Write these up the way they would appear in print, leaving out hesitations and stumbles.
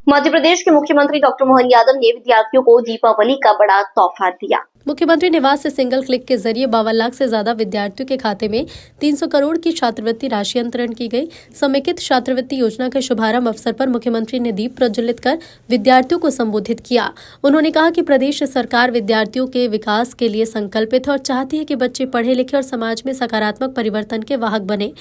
मध्य प्रदेश के मुख्यमंत्री डॉक्टर मोहन यादव ने विद्यार्थियों को दीपावली का बड़ा तोहफा दिया। मुख्यमंत्री निवास से सिंगल क्लिक के जरिए 52 लाख से ज्यादा विद्यार्थियों के खाते में 300 करोड़ की छात्रवृत्ति राशि अंतरण की गई। समेकित छात्रवृत्ति योजना के शुभारंभ अवसर पर मुख्यमंत्री ने दीप प्रज्वलित कर विद्यार्थियों को संबोधित किया। उन्होंने कहा कि प्रदेश सरकार विद्यार्थियों के विकास के लिए संकल्पित है और चाहती है कि बच्चे पढ़े लिखे और समाज में सकारात्मक परिवर्तन के वाहक बने।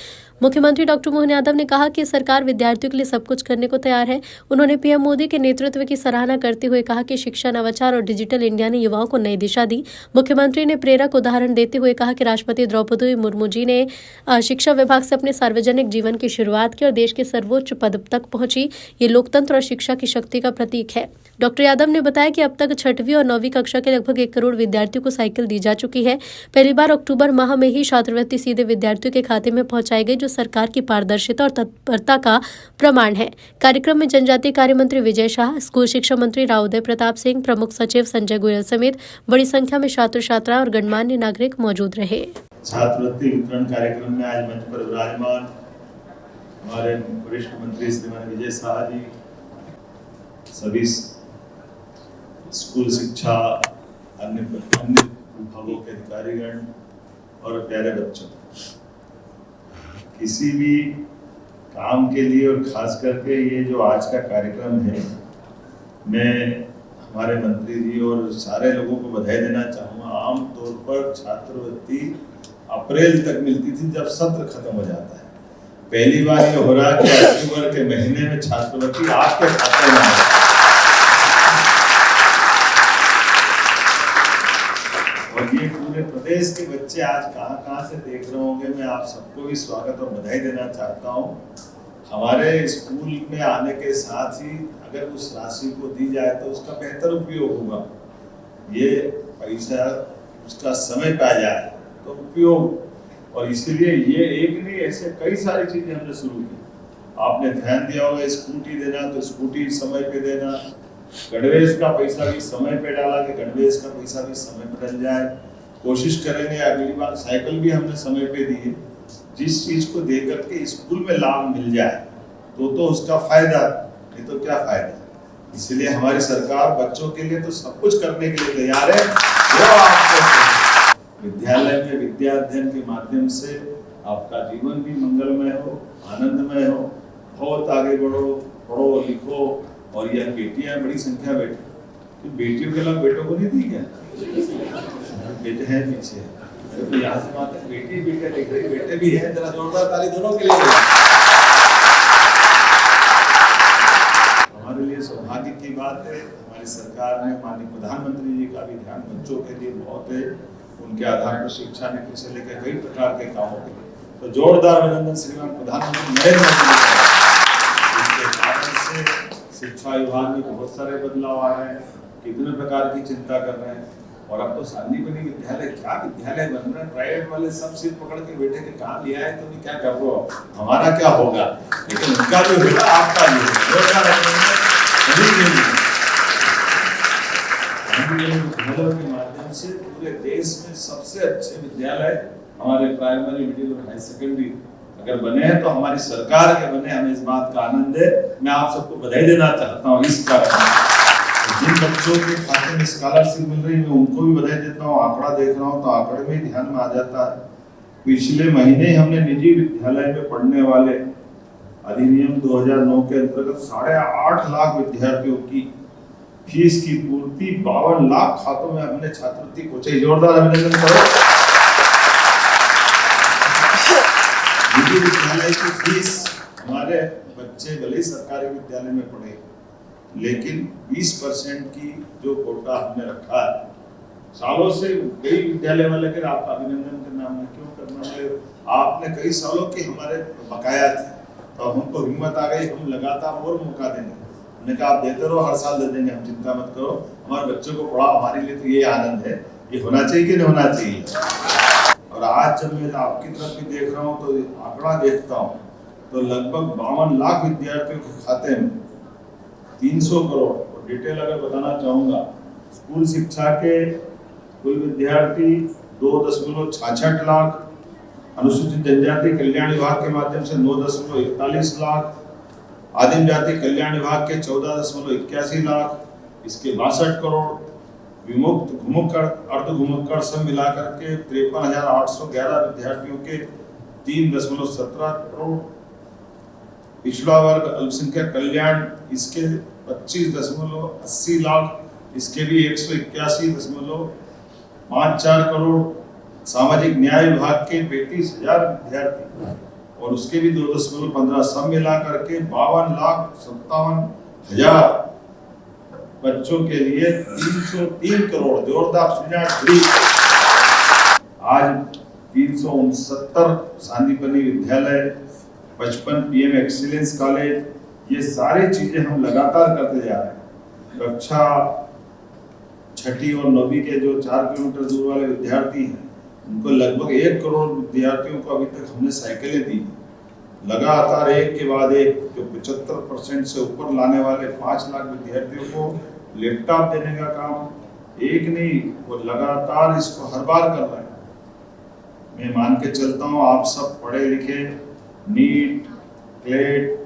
मुख्यमंत्री डॉक्टर मोहन यादव ने कहा कि सरकार विद्यार्थियों के लिए सब कुछ करने को तैयार है। उन्होंने पीएम मोदी के नेतृत्व की सराहना करते हुए कहा कि शिक्षा, नवाचार और डिजिटल इंडिया ने युवाओं को नई दिशा दी। मुख्यमंत्री ने प्रेरक उदाहरण देते हुए कहा कि राष्ट्रपति द्रौपदी मुर्मू जी ने शिक्षा विभाग से अपने सार्वजनिक जीवन की शुरुआत की और देश के सर्वोच्च पद तक पहुंची। ये लोकतंत्र और शिक्षा की शक्ति का प्रतीक है। डॉक्टर यादव ने बताया कि अब तक 6वीं और 9वीं कक्षा के लगभग 1 करोड़ विद्यार्थियों को साइकिल दी जा चुकी है। पहली बार अक्टूबर माह में ही छात्रवृत्ति सीधे विद्यार्थियों के खाते में पहुंचाई गई, जो सरकार की पारदर्शिता और तत्परता का प्रमाण है। कार्यक्रम में जनजातीय कार्य मंत्री विजय शाह, स्कूल शिक्षा मंत्री राव उदय प्रताप सिंह, प्रमुख सचिव संजय गोयल समेत बड़ी संख्या में छात्र छात्राएं और गणमान्य नागरिक मौजूद रहे। छात्रवृत्ति वितरण कार्यक्रम में आज मंच पर विराजमान हमारे वरिष्ठ मंत्री श्रीमान विजय शाह जी, सभी स्कूल शिक्षा, अन्य विभागों के अधिकारीगण और प्यारे बच्चों, किसी भी काम के लिए और खास करके ये जो आज का कार्यक्रम है, मैं हमारे मंत्री जी और सारे लोगों को बधाई देना चाहूँगा। आम तौर पर छात्रवृत्ति अप्रैल तक मिलती थी जब सत्र खत्म हो जाता है। पहली बार ये हो रहा है कि अक्टूबर के महीने में छात्रवृत्ति आपके खाते में है। और ये पूरे प्रदेश के बच्चे आज कहाँ से देख रहे होंगे, मैं आप सबको भी स्वागत और बधाई देना चाहता हूँ। हमारे स्कूल में आने के साथ ही अगर उस राशि को दी जाए तो उसका बेहतर उपयोग होगा। ये पैसा उसका समय पे आ जाए तो उपयोग, और इसीलिए ये एक नहीं, ऐसे कई सारी चीजें हमने शुरू की। आपने ध्यान दिया होगा, स्कूटी देना तो स्कूटी समय पे देना, गणवेश का पैसा भी समय पे डाला कि गणवेश का पैसा भी समय पे डल जाए। कोशिश करेंगे अगली बार साइकिल भी हमने समय पे दी है। जिस चीज को दे करके स्कूल में लाभ मिल जाए तो उसका फायदा, नहीं तो क्या फायदा। इसलिए हमारी सरकार बच्चों के लिए तो सब कुछ करने के लिए तैयार है। वो आपको विद्यालय में विद्या अध्ययन के माध्यम से आपका जीवन भी मंगलमय हो, आनंदमय हो, बहुत आगे बढ़ो, पढ़ो लिखो। और यह बेटियां बड़ी संख्या बेटी, बेटियों के अलावा बेटों को नहीं दी क्या? बेटे हैं पीछे, तो यहाँ से बात है, बेटी बेटे देख रही, बेटे भी हैं। जरा जोरदार ताली दोनों के लिए। हमारे लिए सौभाग्य की बात है, हमारी सरकार ने, माननीय प्रधानमंत्री जी का भी ध्यान बच्चों के लिए बहुत है। उनके आधार पर शिक्षा नीति से लेकर कई प्रकार के कामों के लिए तो जोरदार अभिनंदन श्रीमान प्रधानमंत्री नरेंद्र मोदी। इसके कारण से शिक्षा विभाग में बहुत सारे बदलाव आ रहे हैं, कितने प्रकार की चिंता कर रहे हैं। और अब तो संदीपनी विद्यालय, क्या विद्यालय बन रहे हैं, प्राइवेट वाले सब सिर पकड़ के बेटे के काम लिया है, तो क्या कर रहे हो, हमारा क्या होगा, लेकिन उनका भी होगा, आपका भी होगा। के माध्यम से पूरे देश में सबसे अच्छे विद्यालय हमारे प्राइमरी, मिडिल और हाई सेकेंडरी अगर बने हैं तो हमारी सरकार के बने, हमें इस बात का आनंद है। मैं आप सबको बधाई देना चाहता हूँ इस कारण। जिन बच्चों के खाते में स्कॉलरशिप मिल रही है, मैं उनको भी बधाई देता हूँ। आंकड़ा देख रहा हूँ तो आंकड़े में ध्यान में आ जाता है। पिछले महीने हमने निजी विद्यालय में पढ़ने वाले अधिनियम 2009 के अंतर्गत 8.5 लाख विद्यार्थियों की फीस की पूर्ति 52 लाख खातों में हमने छात्रवृत्ति पहुंचाई। जोरदार अभिनंदन करो। निजी विद्यालय की फीस, हमारे बच्चे भले सरकारी विद्यालय में पढ़े, लेकिन 20% की जो कोटा हमने रखा है सालों से, कई विद्यालय वाले के आपका अभिनंदन करना, हमने क्यों करना है, आपने कई सालों के हमारे बकाया थे, तो हमको हिम्मत आ गई, हम लगातार और मौका देंगे। हमने कहा आप देते रहो, हर साल दे देंगे, हम चिंता मत करो, हमारे बच्चों को पढ़ाओ। हमारे लिए तो ये आनंद है, ये होना चाहिए कि नहीं होना चाहिए। और आज जब मैं आपकी तरफ भी देख रहा हूँ तो आंकड़ा देखता हूँ तो लगभग 52 लाख विद्यार्थियों के खाते में 300 करोड़। और डिटेल अगर बताना चाहूँगा, स्कूल शिक्षा के कुल विद्यार्थी 2.66 लाख, अनुसूचित जनजाति कल्याण विभाग के माध्यम से 9.41 लाख, आदिम जाति कल्याण विभाग के 14.81 लाख, इसके 62 करोड़, विमुक्त घुमक्कड़ अर्ध घुमक्कड़ सब मिलाकर के 53,811 विद्यार्थियों के 3.17 करोड़, पिछड़ा वर्ग अल्पसंख्यक कल्याण इसके 25.80 लाख, इसके भी 181.54 करोड़, सामाजिक न्याय विभाग के 35,000 विद्यार्थी और उसके भी 2.15 सब मिला करके 52,57,000 बच्चों के लिए 303 करोड़ जोरदार ताली। आज 369 सांदीपनि विद्यालय, 55 PM एक्सीलेंस कॉलेज, ये सारी चीजें हम लगातार करते जा रहे हैं। कक्षा 6ठी और 9वीं के जो 4 किलोमीटर दूर वाले विद्यार्थी हैं, उनको लगभग 1 करोड़ विद्यार्थियों को अभी तक हमने साइकिलें दी। लगातार एक के बाद एक जो 75% से ऊपर लाने वाले 5 लाख विद्यार्थियों को लैपटॉप देने का काम एक नहीं, वो लगातार इसको हर बार कर रहे हैं। मैं मान के चलता हूँ आप सब पढ़े लिखे, नीट, क्लेट,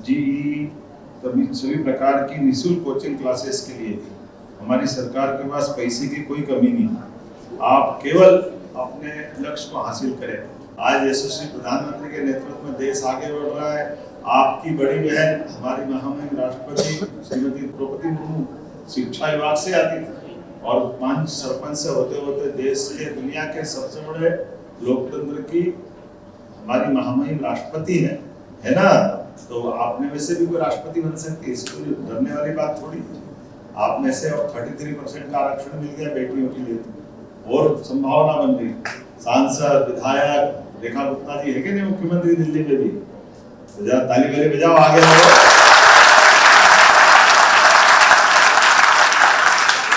जीई सभी प्रकार की निःशुल्क कोचिंग क्लासेस के लिए हमारी सरकार के पास पैसे की कोई कमी नहीं। आप केवल अपने लक्ष्य को हासिल करें। आज यशस्वी प्रधानमंत्री के नेतृत्व में देश आगे बढ़ रहा है। आपकी बड़ी बहन हमारी महामहिम राष्ट्रपति श्रीमती द्रौपदी मुर्मू शिक्षा विभाग से आती थी और 5 सरपंच से होते होते देश के दुनिया के सबसे बड़े लोकतंत्र की हमारी महामहिम राष्ट्रपति है ना। तो आप में से भी कोई राष्ट्रपति बन सकती है, इसको डरने वाली बात थोड़ी। आप में से अब 33% का आरक्षण मिल गया बेटियों के लिए, और संभावना बन रही। सांसद, विधायक रेखा गुप्ता जी है कि नहीं मुख्यमंत्री दिल्ली में भी, तो जरा ताली वाली बजाओ, आगे बढ़ो।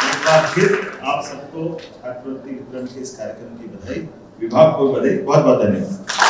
एक बार फिर आप सबको छात्रवृत्ति वितरण के इस कार्यक्रम की बधाई, विभाग को बधाई, बहुत बहुत धन्यवाद।